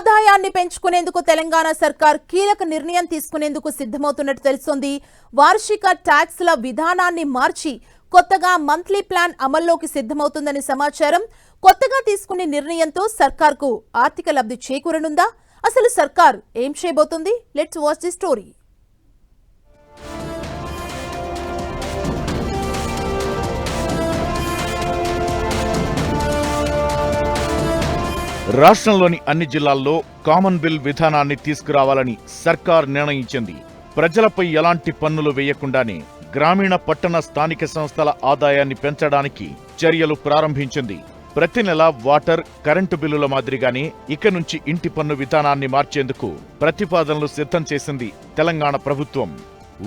ఆదాయాన్ని పెంచుకునేందుకు తెలంగాణ సర్కార్ కీలక నిర్ణయం తీసుకునేందుకు సిద్ధమవుతున్నట్టు తెలుస్తోంది. వార్షిక ట్యాక్స్ల విధానాన్ని మార్చి కొత్తగా మంత్లీ ప్లాన్ అమల్లోకి సిద్ధమవుతుందని సమాచారం. కొత్తగా తీసుకునే నిర్ణయంతో సర్కార్కు ఆర్థిక లబ్ధి చేకూరనుందా? అసలు సర్కార్ ఏం చేయబోతుంది? Let's watch the story. రాష్ట్రంలోని అన్ని జిల్లాల్లో కామన్ బిల్ విధానాన్ని తీసుకురావాలని సర్కార్ నిర్ణయించింది. ప్రజలపై ఎలాంటి పన్నులు వేయకుండానే గ్రామీణ పట్టణ స్థానిక సంస్థల ఆదాయాన్ని పెంచడానికి చర్యలు ప్రారంభించింది. ప్రతి నెల వాటర్, కరెంటు బిల్లుల మాదిరిగానే ఇక నుంచి ఇంటి పన్ను విధానాన్ని మార్చేందుకు ప్రతిపాదనలు సిద్ధం చేసింది తెలంగాణ ప్రభుత్వం.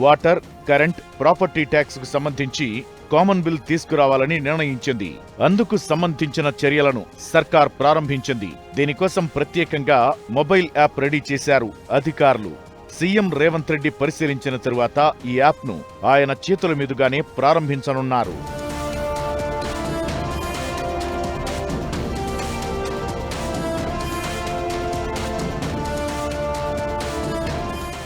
వాటర్, కరెంట్, ప్రాపర్టీ ట్యాక్స్ కు సంబంధించి కామన్ బిల్ తీసుకురావాలని నిర్ణయించింది. అందుకు సంబంధించిన చర్యలను సర్కార్ ప్రారంభించింది. దీనికోసం ప్రత్యేకంగా మొబైల్ యాప్ రెడీ చేశారు అధికారులు. సీఎం రేవంత్ రెడ్డి పరిశీలించిన తరువాత ఈ యాప్ను ఆయన చేతుల మీదుగానే ప్రారంభించనున్నారు.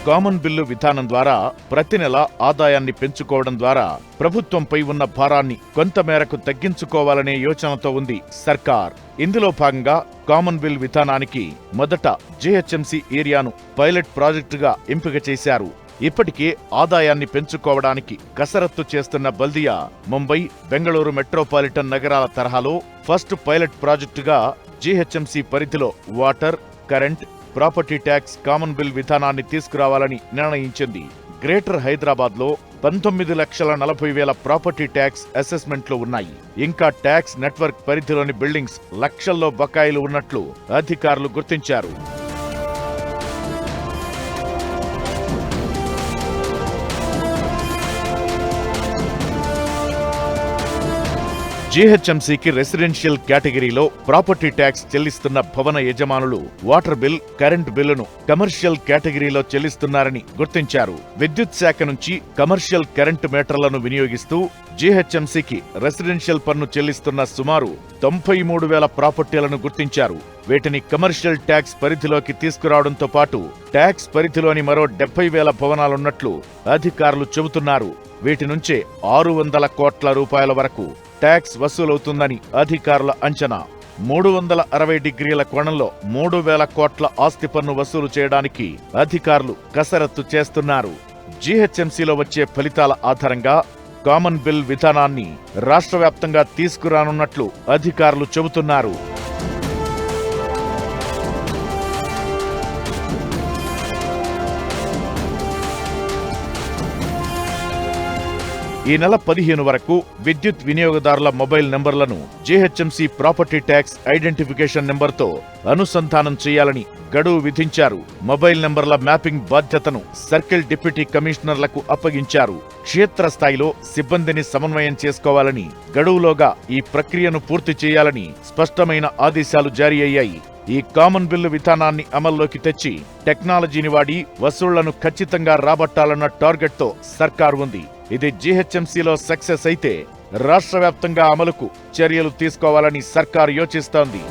కామన్ బిల్లు విధానం ద్వారా ప్రతి నెల ఆదాయాన్ని పెంచుకోవడం ద్వారా ప్రభుత్వంపై ఉన్న భారాన్ని కొంతమేరకు తగ్గించుకోవాలనే యోచనతో ఉంది సర్కార్. ఇందులో భాగంగా కామన్ బిల్ విధానానికి మొదట జీహెచ్ఎంసీ ఏరియాను పైలట్ ప్రాజెక్టుగా ఎంపిక చేశారు. ఇప్పటికే ఆదాయాన్ని పెంచుకోవడానికి కసరత్తు చేస్తున్న బల్దియా ముంబై, బెంగళూరు మెట్రోపాలిటన్ నగరాల తరహాలో ఫస్ట్ పైలట్ ప్రాజెక్టుగా జీహెచ్ఎంసీ పరిధిలో water, current, property tax common bill విధానాన్ని తీసుకురావాలని నిర్ణయించింది. గ్రేటర్ హైదరాబాద్ లో 19,40,000 ప్రాపర్టీ ట్యాక్స్ అసెస్మెంట్లు ఉన్నాయి. ఇంకా ట్యాక్స్ నెట్వర్క్ పరిధిలోని బిల్డింగ్స్ లక్షల్లో బకాయిలు ఉన్నట్లు అధికారులు గుర్తించారు. జీహెచ్ఎంసీకి రెసిడెన్షియల్ కేటగిరీలో ప్రాపర్టీ ట్యాక్స్ చెల్లిస్తున్న భవన యజమానులు వాటర్ బిల్, కరెంట్ బిల్లును కమర్షియల్ కేటగిరీలో చెల్లిస్తున్నారని గుర్తించారు. విద్యుత్ శాఖ నుంచి కమర్షియల్ కరెంటు మీటర్లను వినియోగిస్తూ జీహెచ్ఎంసీకి రెసిడెన్షియల్ పన్ను చెల్లిస్తున్న సుమారు 93,000 ప్రాపర్టీలను గుర్తించారు. వీటిని కమర్షియల్ ట్యాక్స్ పరిధిలోకి తీసుకురావడంతో పాటు ట్యాక్స్ పరిధిలోని మరో 70,000 భవనాలున్నట్లు అధికారులు చెబుతున్నారు. వీటి నుంచే 600 కోట్ల రూపాయల వరకు ట్యాక్స్ వసూలవుతుందని అధికారుల అంచనా. 360 డిగ్రీల కోణంలో 3,000 కోట్ల ఆస్తి పన్ను వసూలు చేయడానికి అధికారులు కసరత్తు చేస్తున్నారు. జీహెచ్ఎంసీలో వచ్చే ఫలితాల ఆధారంగా కామన్ బిల్ విధానాన్ని రాష్ట్ర వ్యాప్తంగా తీసుకురానున్నట్లు అధికారులు చెబుతున్నారు. ఈ నెల 15 వరకు విద్యుత్ వినియోగదారుల మొబైల్ నెంబర్లను జీహెచ్ఎంసీ ప్రాపర్టీ ట్యాక్స్ ఐడెంటిఫికేషన్ నెంబర్తో అనుసంధానం చేయాలని గడువు విధించారు. మొబైల్ నెంబర్ల మ్యాపింగ్ బాధ్యతను సర్కిల్ డిప్యూటీ కమిషనర్లకు అప్పగించారు. క్షేత్రస్థాయిలో సిబ్బందిని సమన్వయం చేసుకోవాలని, గడువులోగా ఈ ప్రక్రియను పూర్తి చేయాలని స్పష్టమైన ఆదేశాలు జారీ అయ్యాయి. ఈ కామన్ బిల్లు విధానాన్ని అమల్లోకి తెచ్చి టెక్నాలజీని వాడి వసూళ్లను ఖచ్చితంగా రాబట్టాలన్న టార్గెట్తో సర్కార్ ఉంది. ఇది జీహెచ్ఎంసీలో సక్సెస్ అయితే రాష్ట్ర వ్యాప్తంగా అమలుకు చర్యలు తీసుకోవాలని సర్కార్ యోచిస్తోంది.